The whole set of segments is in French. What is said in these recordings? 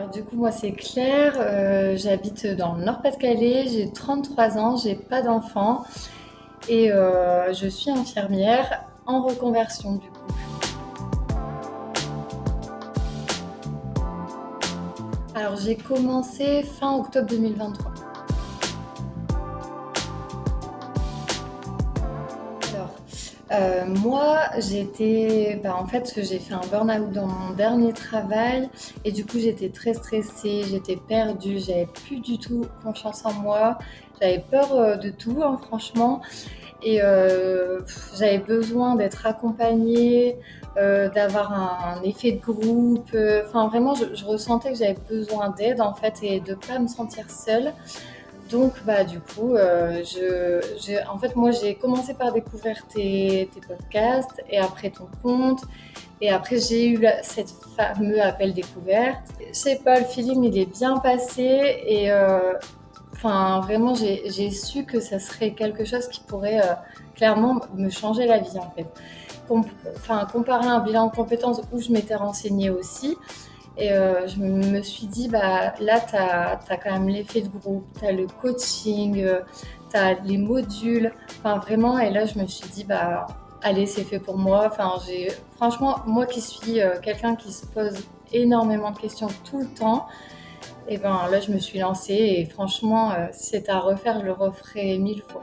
Alors du coup, moi c'est Claire, j'habite dans le Nord-Pas-de-Calais, j'ai 33 ans, j'ai pas d'enfant et je suis infirmière en reconversion du coup. Alors j'ai commencé fin octobre 2023. Alors, moi en fait j'ai fait un burn-out dans mon dernier travail et du coup j'étais très stressée, j'étais perdue, j'avais plus du tout confiance en moi, j'avais peur de tout hein, franchement. Et j'avais besoin d'être accompagnée, d'avoir un effet de groupe. Enfin, vraiment, je ressentais que j'avais besoin d'aide en fait et de pas me sentir seule. Donc, bah, du coup, en fait, moi, j'ai commencé par découvrir tes podcasts et après ton compte. Et après, j'ai eu cette fameux appel découverte. Je sais pas, le feeling, il est bien passé et enfin, vraiment, j'ai su que ça serait quelque chose qui pourrait clairement me changer la vie en fait. Enfin, comparé à un bilan de compétences où je m'étais renseignée aussi, et je me suis dit, bah, là, tu as quand même l'effet de groupe, tu as le coaching, tu as les modules, enfin vraiment, et là, je me suis dit, bah, allez, c'est fait pour moi. Enfin, franchement, moi qui suis quelqu'un qui se pose énormément de questions tout le temps, et ben là, je me suis lancée et franchement, si c'était à refaire, je le referais 1000 fois.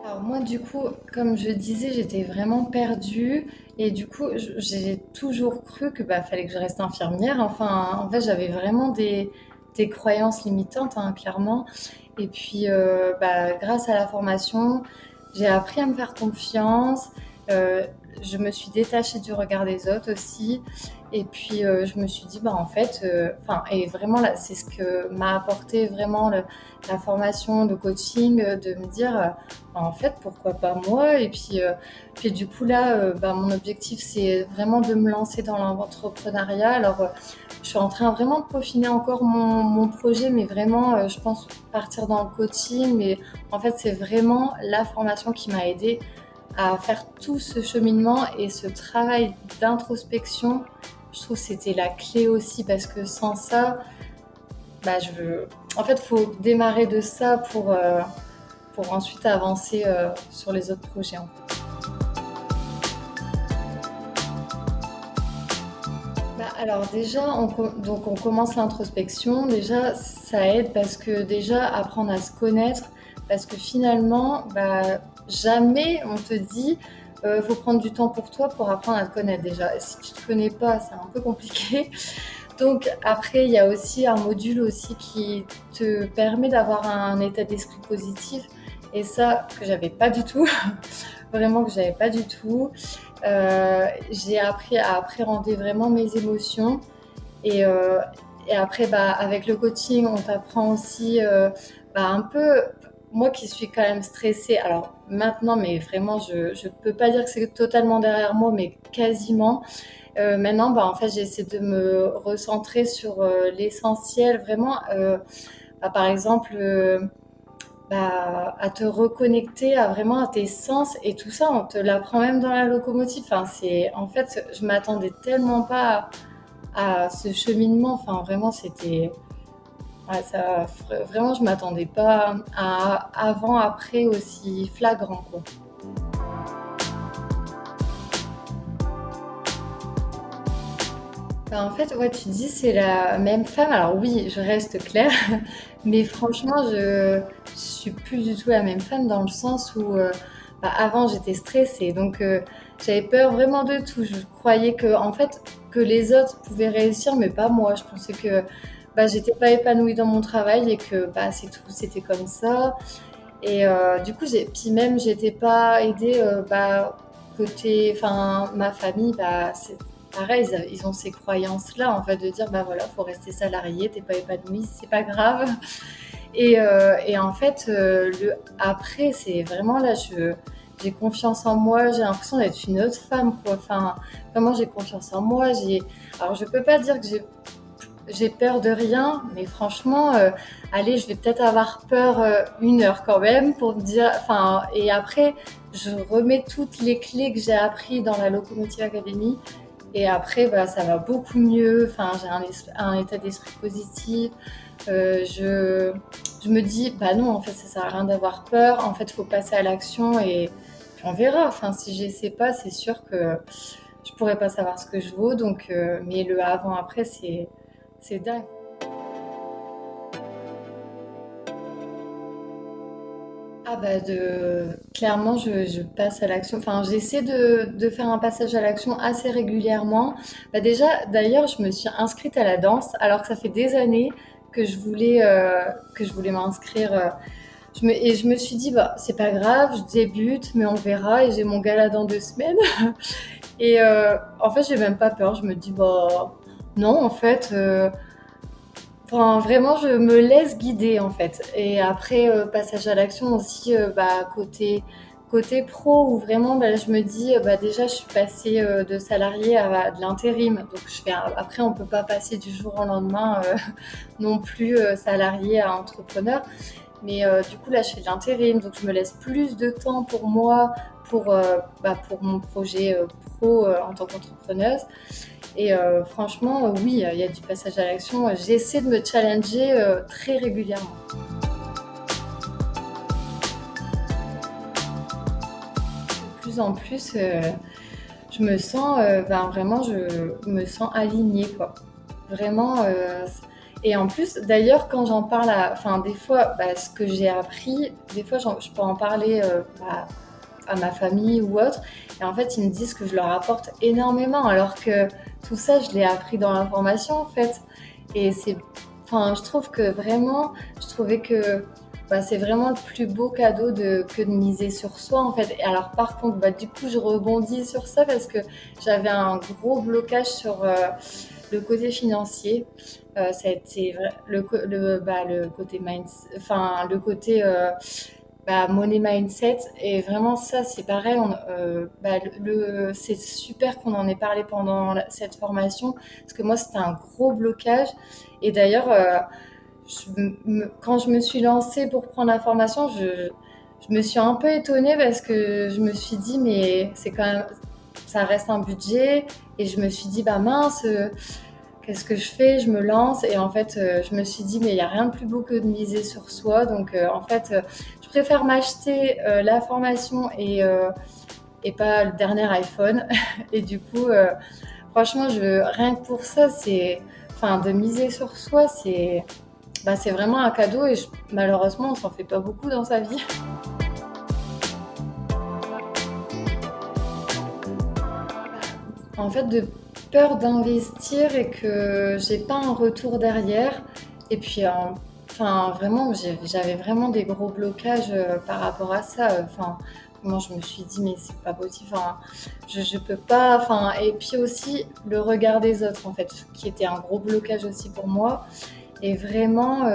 Alors moi, du coup, comme je disais, j'étais vraiment perdue et du coup, j'ai toujours cru que bah, fallait que je reste infirmière. Enfin, en fait, j'avais vraiment des croyances limitantes, hein, clairement. Et puis, bah, grâce à la formation, j'ai appris à me faire confiance. Euh, je me suis détachée du regard des autres aussi. Et puis, je me suis dit, bah, en fait, enfin, et vraiment là, c'est ce que m'a apporté vraiment la formation, le coaching, de me dire, en fait, pourquoi pas moi? Et puis du coup, là, bah, mon objectif, c'est vraiment de me lancer dans l'entrepreneuriat. Alors, je suis en train vraiment de peaufiner encore mon projet, mais vraiment, je pense partir dans le coaching. Mais en fait, c'est vraiment la formation qui m'a aidée à faire tout ce cheminement et ce travail d'introspection. Je trouve que c'était la clé aussi parce que sans ça, bah, en fait, il faut démarrer de ça pour ensuite avancer sur les autres projets, en fait. Bah, alors déjà, donc on commence l'introspection. Déjà, ça aide parce que déjà, apprendre à se connaître, parce que finalement, bah, jamais on te dit, faut prendre du temps pour toi pour apprendre à te connaître déjà. Et si tu te connais pas, c'est un peu compliqué. Donc après, il y a aussi un module aussi qui te permet d'avoir un état d'esprit positif. Et ça, que j'avais pas du tout. Vraiment que j'avais pas du tout. J'ai appris à appréhender vraiment mes émotions. Et, euh, et après, bah, avec le coaching, on t'apprend aussi bah, un peu, moi qui suis quand même stressée, alors maintenant, mais vraiment, je ne peux pas dire que c'est totalement derrière moi, mais quasiment. Maintenant, bah, en fait, j'essaie de me recentrer sur l'essentiel, vraiment. Bah, par exemple, bah, à te reconnecter à vraiment à tes sens et tout ça, on te l'apprend même dans la locomotive. Enfin, en fait, je m'attendais tellement pas à ce cheminement. Enfin, vraiment, c'était, ouais, vraiment, je m'attendais pas à avant, après aussi flagrant, quoi. Bah, en fait, ouais, tu dis c'est la même femme. Alors oui, je reste Claire, mais franchement, je suis plus du tout la même femme dans le sens où bah, avant j'étais stressée, donc j'avais peur vraiment de tout. Je croyais que en fait que les autres pouvaient réussir, mais pas moi. Je pensais que bah, j'étais pas épanouie dans mon travail et que bah c'est tout, c'était comme ça. Et du coup, puis même, j'étais pas aidée, bah, côté, enfin, ma famille, bah, c'est pareil, ils ont ces croyances-là, en fait, de dire, bah voilà, faut rester salarié, t'es pas épanoui, c'est pas grave. Et en fait, après, c'est vraiment là, j'ai confiance en moi, j'ai l'impression d'être une autre femme, quoi. Enfin, vraiment, j'ai confiance en moi. Alors, je peux pas dire que j'ai peur de rien, mais franchement, allez, je vais peut-être avoir peur 1 heure quand même pour me dire. Enfin, et après, je remets toutes les clés que j'ai appris dans la Locomotive Academy Et après, bah, ça va beaucoup mieux. Enfin, j'ai un état d'esprit positif. Je me dis, bah non, en fait, ça sert à rien d'avoir peur. En fait, il faut passer à l'action et puis on verra. Enfin, si j'essaie pas, c'est sûr que je pourrais pas savoir ce que je vaux. Donc, mais le avant-après, c'est dingue. Ah bah clairement, je passe à l'action. Enfin, j'essaie de faire un passage à l'action assez régulièrement. Bah déjà, d'ailleurs, je me suis inscrite à la danse alors que ça fait des années que je voulais m'inscrire. Et je me suis dit, bah, c'est pas grave, je débute, mais on verra. Et j'ai mon gala dans 2 semaines. Et en fait, j'ai même pas peur. Je me dis, bah, non, en fait. Enfin, vraiment, je me laisse guider en fait. Et après, passage à l'action aussi, bah, côté pro, où vraiment, bah, je me dis, bah, déjà, je suis passée de salarié à de l'intérim. Donc, après, on peut pas passer du jour au lendemain non plus salarié à entrepreneur. Mais du coup, là, je fais de l'intérim, donc je me laisse plus de temps pour moi, pour mon projet pro en tant qu'entrepreneuse. Et franchement, oui, il y a du passage à l'action. J'essaie de me challenger très régulièrement. De plus en plus, je me sens, vraiment, je me sens alignée, quoi. Vraiment. Et en plus, d'ailleurs, quand j'en parle enfin, des fois, bah, ce que j'ai appris, des fois, je peux en parler à ma famille ou autre. Et en fait, ils me disent que je leur apporte énormément, alors que tout ça, je l'ai appris dans la formation, en fait. Et enfin, je trouve que vraiment, je trouvais que bah, c'est vraiment le plus beau cadeau que de miser sur soi, en fait. Et alors, par contre, bah, du coup, je rebondis sur ça parce que j'avais un gros blocage sur le côté financier. Ça a été le côté enfin, le côté money mindset. Et vraiment, ça, c'est pareil. C'est super qu'on en ait parlé pendant cette formation, parce que moi, c'était un gros blocage. Et d'ailleurs, quand je me suis lancée pour prendre la formation, je me suis un peu étonnée parce que je me suis dit, mais c'est quand même, ça reste un budget. Et je me suis dit, bah mince, qu'est-ce que je fais? Je me lance. Et en fait, je me suis dit, mais il n'y a rien de plus beau que de miser sur soi. Donc, en fait, je préfère m'acheter la formation et pas le dernier iPhone. Et du coup, franchement, rien que pour ça, enfin, de miser sur soi, c'est vraiment un cadeau. Et malheureusement, on s'en fait pas beaucoup dans sa vie. En fait, de peur d'investir et que j'ai pas un retour derrière. Et puis, enfin, vraiment, j'avais vraiment des gros blocages par rapport à ça. Enfin, moi, je me suis dit, mais c'est pas possible. Enfin, je peux pas. Enfin, et puis aussi, le regard des autres, en fait, qui était un gros blocage aussi pour moi. Et vraiment,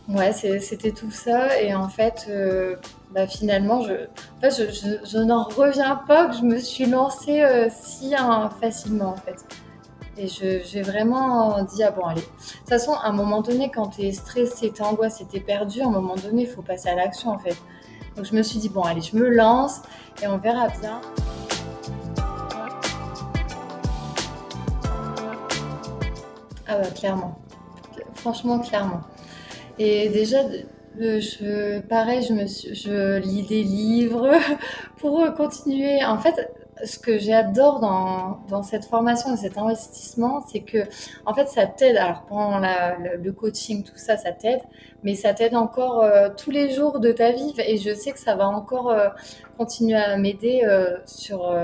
ouais, c'était tout ça. Et en fait, bah, finalement, je n'en reviens pas que je me suis lancée si facilement, en fait. Et j'ai vraiment dit, ah bon, allez. De toute façon, à un moment donné, quand t'es stressé, t'es angoissé, t'es perdu, à un moment donné, il faut passer à l'action, en fait. Donc, je me suis dit, bon, allez, je me lance et on verra bien. Ah bah, clairement. Franchement, clairement. Et déjà, pareil, je lis des livres pour continuer. En fait, ce que j'adore dans cette formation et cet investissement, c'est que, en fait, ça t'aide. Alors, pendant le coaching, tout ça, ça t'aide, mais ça t'aide encore tous les jours de ta vie. Et je sais que ça va encore continuer à m'aider sur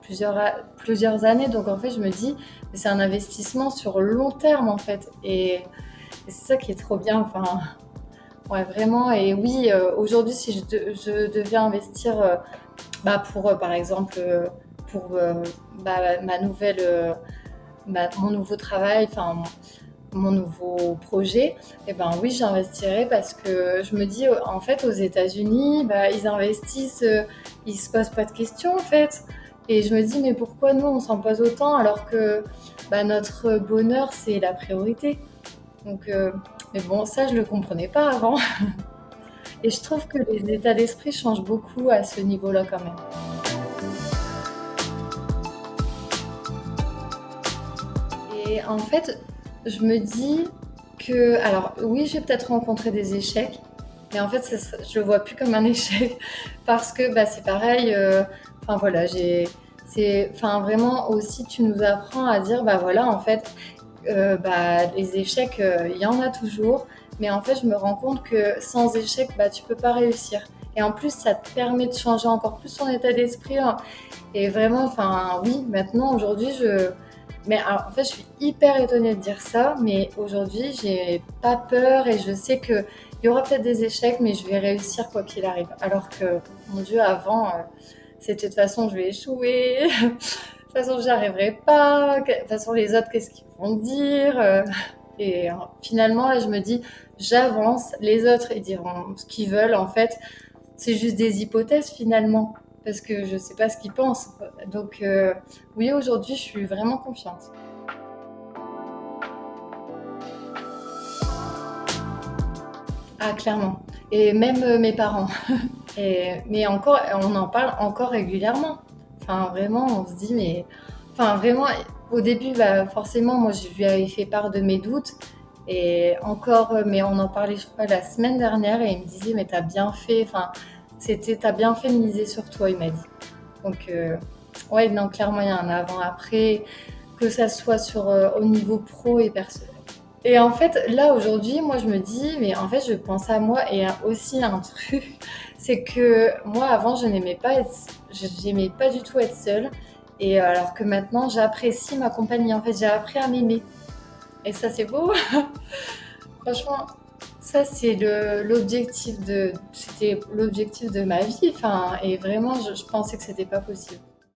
plusieurs années. Donc, en fait, je me dis, c'est un investissement sur long terme, en fait. Et c'est ça qui est trop bien. Enfin, ouais, vraiment. Et oui, aujourd'hui, si je devais investir pour, par exemple, pour mon nouveau travail, enfin, mon nouveau projet, eh ben oui, j'investirais parce que je me dis, en fait, aux États-Unis, bah, ils investissent, ils se posent pas de questions, en fait. Et je me dis, mais pourquoi nous, on s'en pose autant alors que bah, notre bonheur, c'est la priorité. Donc, mais bon, ça, je le comprenais pas avant. Et je trouve que les états d'esprit changent beaucoup à ce niveau-là quand même. Et en fait, je me dis que, alors oui, j'ai peut-être rencontré des échecs, mais en fait, je le vois plus comme un échec parce que bah, c'est pareil. Enfin voilà, enfin vraiment aussi, tu nous apprends à dire, bah voilà, en fait, bah, les échecs, il y en a toujours, mais en fait, je me rends compte que sans échec, bah, tu peux pas réussir. Et en plus, ça te permet de changer encore plus ton état d'esprit, hein. Et vraiment, enfin, oui, maintenant, aujourd'hui, mais alors, en fait, je suis hyper étonnée de dire ça, mais aujourd'hui, j'ai pas peur et je sais qu'il y aura peut-être des échecs, mais je vais réussir quoi qu'il arrive. Alors que, mon Dieu, avant, c'était de toute façon, je vais échouer. De toute façon, j'y arriverai pas. De toute façon, les autres, qu'est-ce qu'ils vont dire? Et finalement, là, je me dis, j'avance. Les autres, ils diront ce qu'ils veulent. En fait, c'est juste des hypothèses finalement, parce que je sais pas ce qu'ils pensent. Donc, oui, aujourd'hui, je suis vraiment confiante. Ah, clairement. Et même mes parents. Mais encore, on en parle encore régulièrement. Enfin, vraiment, on se dit, mais. Enfin, vraiment, au début, bah, forcément, moi, je lui avais fait part de mes doutes. Et encore, mais on en parlait, je crois, la semaine dernière, et il me disait, mais t'as bien fait. Enfin, t'as bien fait de miser sur toi, il m'a dit. Donc, ouais, non, clairement, il y a un avant-après, que ça soit au niveau pro et perso. Et en fait, là, aujourd'hui, moi, je me dis, mais en fait, je pense à moi et à aussi un truc, c'est que moi, avant, j'aimais pas du tout être seule. Et alors que maintenant, j'apprécie ma compagnie. En fait, j'ai appris à m'aimer. Et ça, c'est beau. Franchement, ça, c'était l'objectif de ma vie. Enfin, et vraiment, je pensais que c'était pas possible.